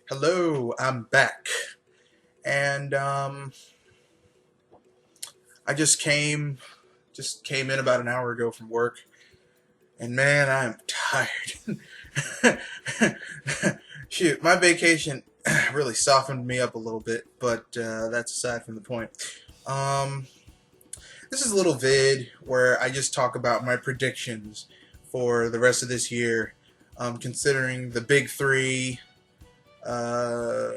Hello, I'm back. And I just came in about an hour ago from work, and man, I am tired. Shoot, my vacation really softened me up a little bit, but that's aside from the point. Um this is a little vid where I just talk about my predictions for the rest of this year, considering the big three uh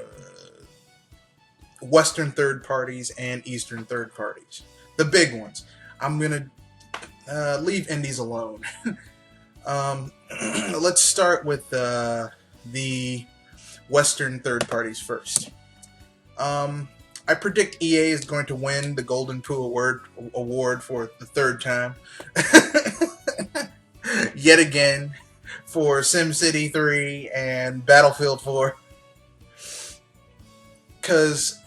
Western third parties and Eastern third parties. The big ones. I'm going to leave indies alone. um, let's start with the Western third parties first. I predict EA is going to win the Golden Poo Award for the third time. Yet again for SimCity 3 and Battlefield 4. Because,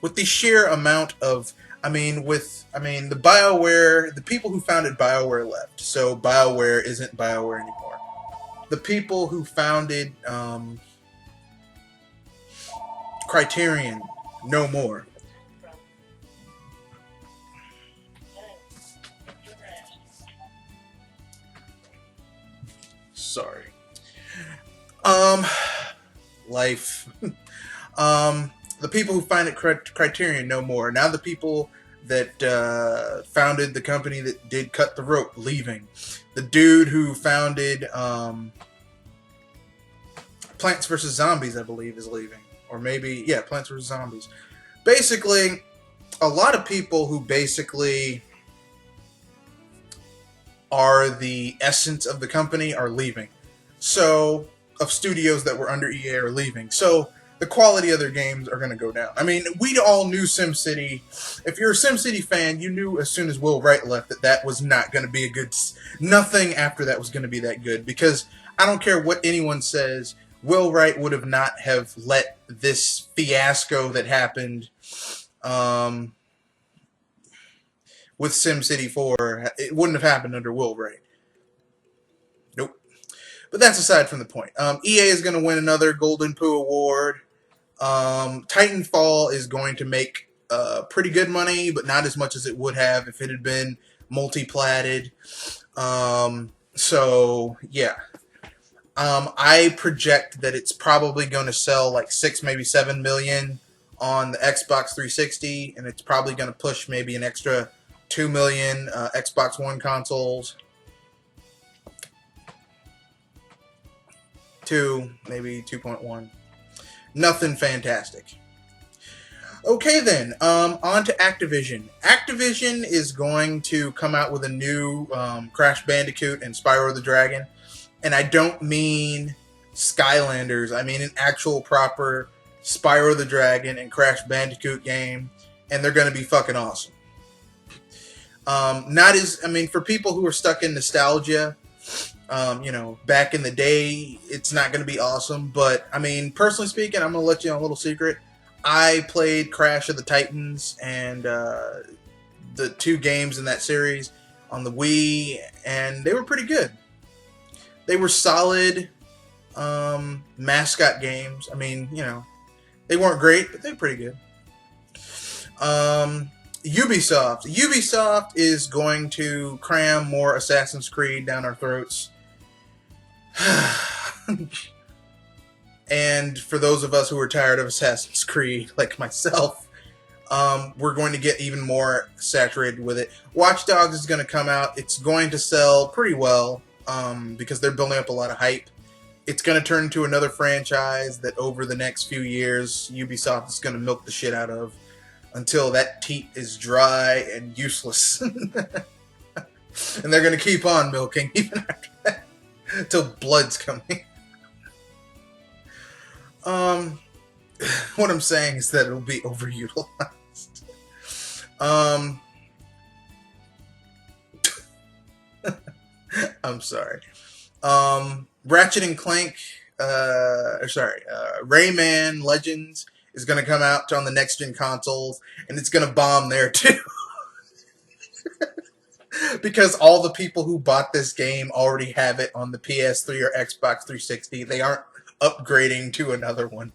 with the sheer amount of the BioWare, the people who founded BioWare left, so BioWare isn't BioWare anymore. The people who founded Criterion, no more. Sorry. Um, Life. The people who founded Criterion, no more. Now the people that founded the company that did Cut the Rope, leaving. The dude who founded Plants vs. Zombies, I believe, is leaving. Or maybe, yeah, Plants vs. Zombies. Basically, a lot of people who basically are the essence of the company are leaving. So, of studios that were under EA are leaving. So, the quality of their games are going to go down. I mean, we all knew SimCity. If you're a SimCity fan, you knew as soon as Will Wright left that was not going to be a good... Nothing after that was going to be that good. Because I don't care what anyone says, Will Wright would have not have let this fiasco that happened with SimCity 4, it wouldn't have happened under Will Wright. Nope. But that's aside from the point. EA is going to win another Golden Poo Award. Titanfall is going to make pretty good money, but not as much as it would have if it had been multi-platted. So, yeah. I project that it's probably going to sell like 6, maybe 7 million on the Xbox 360, and it's probably going to push maybe an extra 2 million Xbox One consoles. 2, maybe 2.1. Nothing fantastic. Okay then, on to Activision. Activision is going to come out with a new Crash Bandicoot and Spyro the Dragon. And I don't mean Skylanders, I mean an actual proper Spyro the Dragon and Crash Bandicoot game. And they're going to be fucking awesome. For people who are stuck in nostalgia, back in the day, it's not going to be awesome. But, personally speaking, I'm going to let you know a little secret. I played Crash of the Titans and the 2 games in that series on the Wii, and they were pretty good. They were solid mascot games. They weren't great, but they were pretty good. Ubisoft is going to cram more Assassin's Creed down our throats. And for those of us who are tired of Assassin's Creed, like myself, we're going to get even more saturated with it. Watch Dogs is going to come out. It's going to sell pretty well because they're building up a lot of hype. It's going to turn into another franchise that over the next few years, Ubisoft is going to milk the shit out of until that teat is dry and useless. And they're going to keep on milking even after that until blood's coming. What I'm saying is that it'll be overutilized. I'm sorry. Ratchet and Clank, Rayman Legends is going to come out on the next gen consoles, and it's going to bomb there too. Because all the people who bought this game already have it on the PS3 or Xbox 360. They aren't upgrading to another one.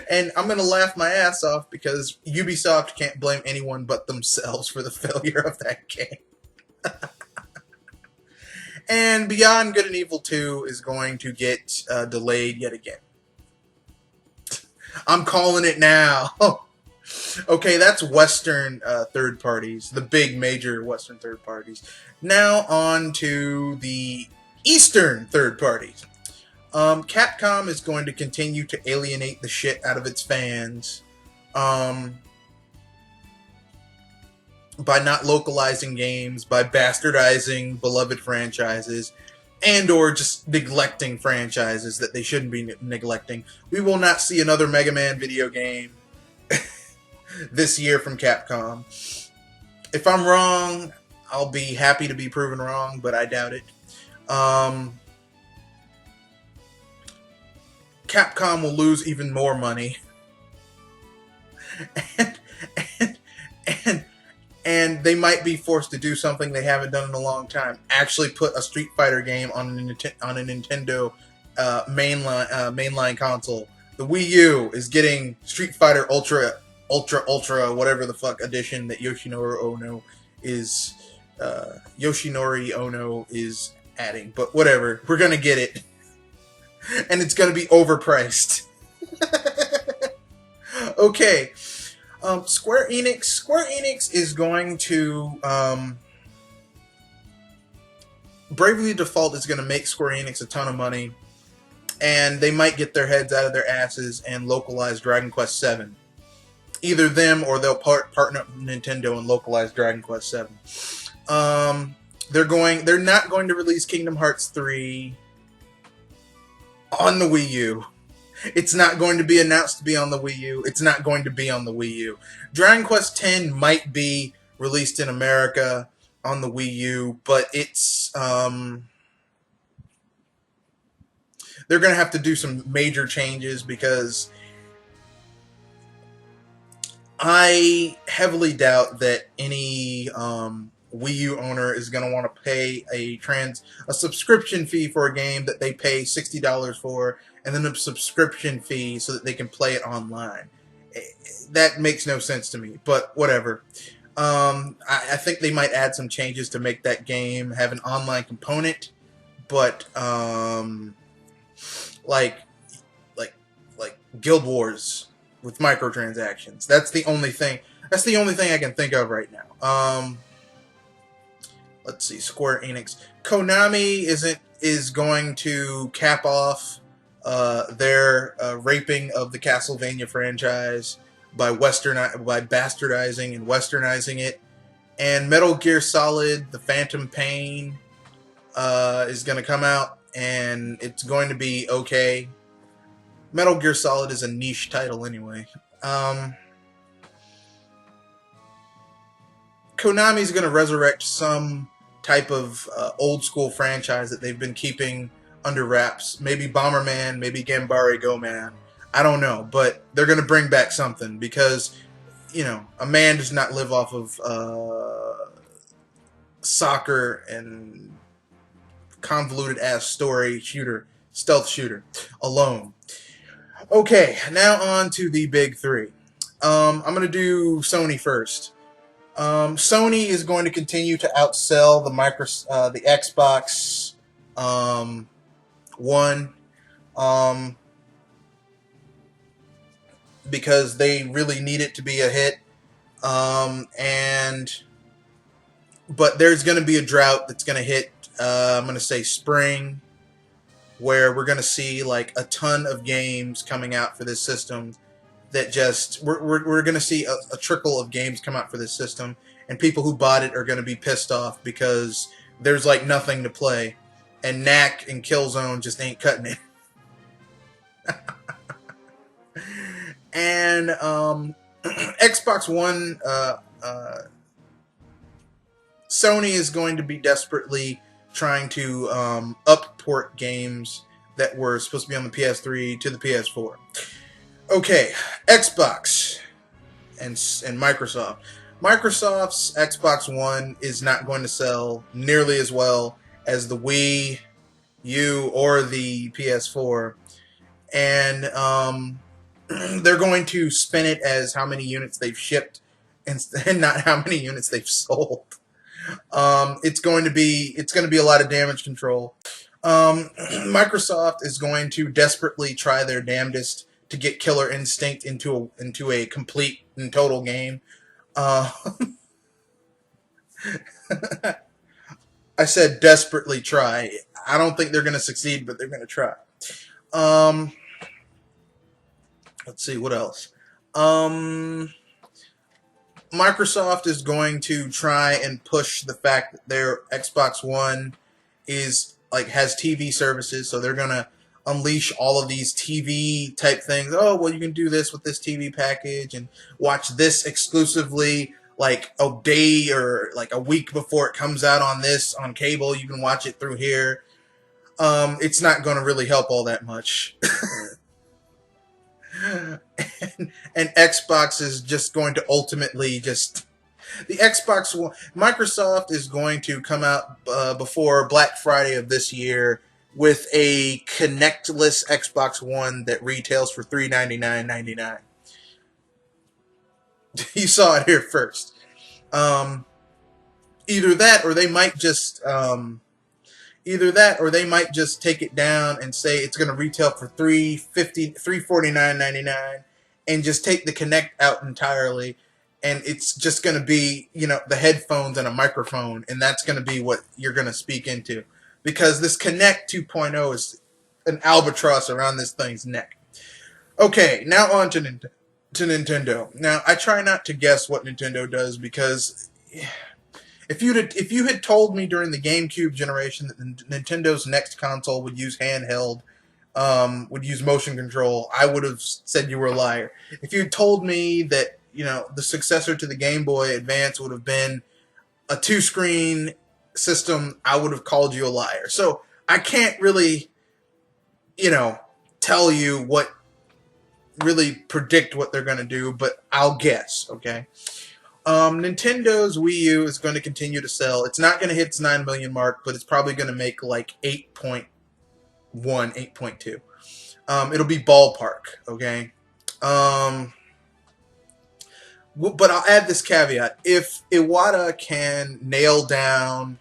And I'm going to laugh my ass off because Ubisoft can't blame anyone but themselves for the failure of that game. And Beyond Good and Evil 2 is going to get delayed yet again. I'm calling it now. Okay, that's Western third parties, the big major Western third parties. Now on to the Eastern third parties. Capcom is going to continue to alienate the shit out of its fans by not localizing games, by bastardizing beloved franchises, and or just neglecting franchises that they shouldn't be neglecting. We will not see another Mega Man video game this year from Capcom. If I'm wrong, I'll be happy to be proven wrong, but I doubt it. Capcom will lose even more money. And they might be forced to do something they haven't done in a long time. Actually put a Street Fighter game on a Nintendo mainline console. The Wii U is getting Street Fighter Ultra, whatever the fuck edition that Yoshinori Ono is adding. But whatever, we're gonna get it. And it's gonna be overpriced. Okay. Square Enix is going to Bravely Default is going to make Square Enix a ton of money, and they might get their heads out of their asses and localize Dragon Quest VII. Either them or they'll partner up with Nintendo and localize Dragon Quest VII. They're not going to release Kingdom Hearts 3 on the Wii U. It's not going to be announced to be on the Wii U. It's not going to be on the Wii U. Dragon Quest X might be released in America on the Wii U, but it's they're going to have to do some major changes because I heavily doubt that any Wii U owner is going to want to pay a subscription fee for a game that they pay $60 for, and then a subscription fee so that they can play it online. That makes no sense to me, but whatever. I think they might add some changes to make that game have an online component, but like Guild Wars with microtransactions. That's the only thing I can think of right now. Let's see, Square Enix. Konami is going to cap off their raping of the Castlevania franchise by bastardizing and westernizing it. And Metal Gear Solid: The Phantom Pain is going to come out, and it's going to be okay. Metal Gear Solid is a niche title anyway. Konami's going to resurrect some type of old school franchise that they've been keeping under wraps. Maybe Bomberman, maybe Gambare Go Man. I don't know, but they're going to bring back something because, you know, a man does not live off of soccer and convoluted ass stealth shooter alone. Okay, now on to the big three. I'm going to do Sony first. Sony is going to continue to outsell the Xbox One because they really need it to be a hit. But there's going to be a drought that's going to hit, I'm going to say spring, where we're going to see like a ton of games coming out for this system that just we're going to see a trickle of games come out for this system, and people who bought it are going to be pissed off because there's like nothing to play, and Knack and Killzone just ain't cutting it. And Xbox One, Sony is going to be desperately trying to upport games that were supposed to be on the PS3 to the PS4. Okay, Xbox and Microsoft. Microsoft's Xbox One is not going to sell nearly as well as the Wii U or the PS4. and they're going to spin it as how many units they've shipped and not how many units they've sold. It's going to be a lot of damage control. Microsoft is going to desperately try their damnedest to get Killer Instinct into a complete and total game. I said desperately try. I don't think they're going to succeed, but they're going to try. Let's see, what else? Microsoft is going to try and push the fact that their Xbox One is has TV services, so they're going to unleash all of these TV type things. Oh, well, you can do this with this TV package and watch this exclusively like a day or like a week before it comes out on cable. You can watch it through here. It's not going to really help all that much. and Xbox is just going to ultimately the Xbox One. Microsoft is going to come out before Black Friday of this year with a connectless Xbox One that retails for $399.99. You saw it here first. Either that, or they might just take it down and say it's going to retail for $349.99, and just take the Kinect out entirely, and it's just going to be the headphones and a microphone, and that's going to be what you're going to speak into, because this Kinect 2.0 is an albatross around this thing's neck. Okay, now on to Nintendo. Now, I try not to guess what Nintendo does, because if you had told me during the GameCube generation that Nintendo's next console would use handheld, would use motion control, I would have said you were a liar. If you had told me that the successor to the Game Boy Advance would have been a 2-screen system, I would have called you a liar. So I can't really, tell you predict what they're going to do, but I'll guess, okay? Nintendo's Wii U is going to continue to sell. It's not going to hit its 9 million mark, but it's probably going to make like 8.1, 8.2. It'll be ballpark, okay? But I'll add this caveat. If Iwata can nail down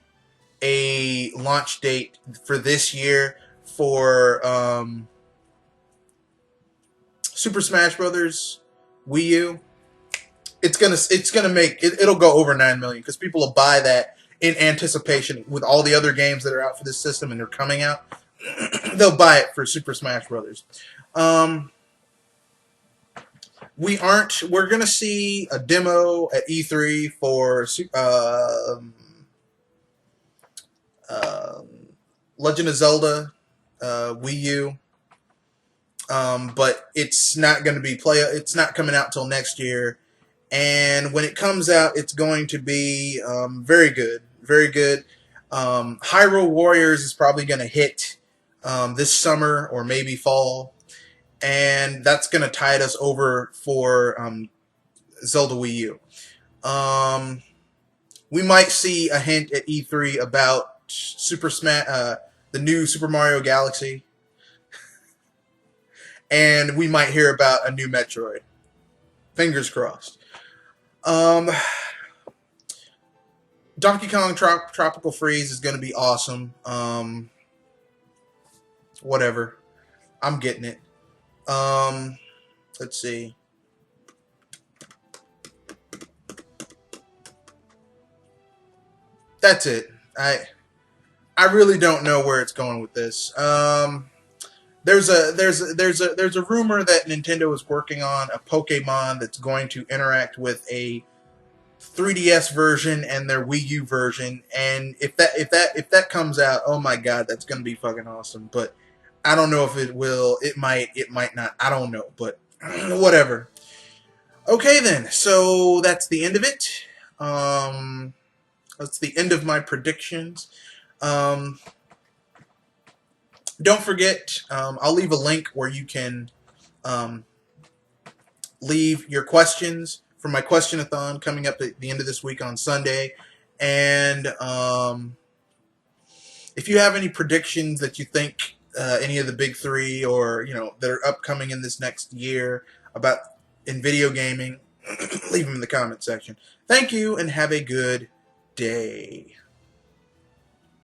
a launch date for this year for Super Smash Brothers Wii U, it'll go over 9 million, because people will buy that in anticipation with all the other games that are out for this system and they're coming out. They'll buy it for Super Smash Brothers. We're gonna see a demo at E3 for Legend of Zelda Wii U. But it's not going to be it's not coming out till next year, and when it comes out, it's going to be very good, very good. Hyrule Warriors is probably going to hit this summer or maybe fall, and that's going to tide us over for Zelda Wii U. We might see a hint at E3 about the new Super Mario Galaxy. And we might hear about a new Metroid. Fingers crossed. Donkey Kong Tropical Freeze is going to be awesome. Whatever. I'm getting it. Let's see. That's it. I really don't know where it's going with this. There's a rumor that Nintendo is working on a Pokemon that's going to interact with a 3DS version and their Wii U version, and if that comes out, oh my god, that's gonna be fucking awesome. But I don't know if it will. It might not. I don't know, but whatever. Okay then, so that's the end of it. That's the end of my predictions. Don't forget, I'll leave a link where you can leave your questions for my Questionathon coming up at the end of this week on Sunday. And if you have any predictions that you think any of the big three, or that are upcoming in this next year about in video gaming, leave them in the comment section. Thank you, and have a good day.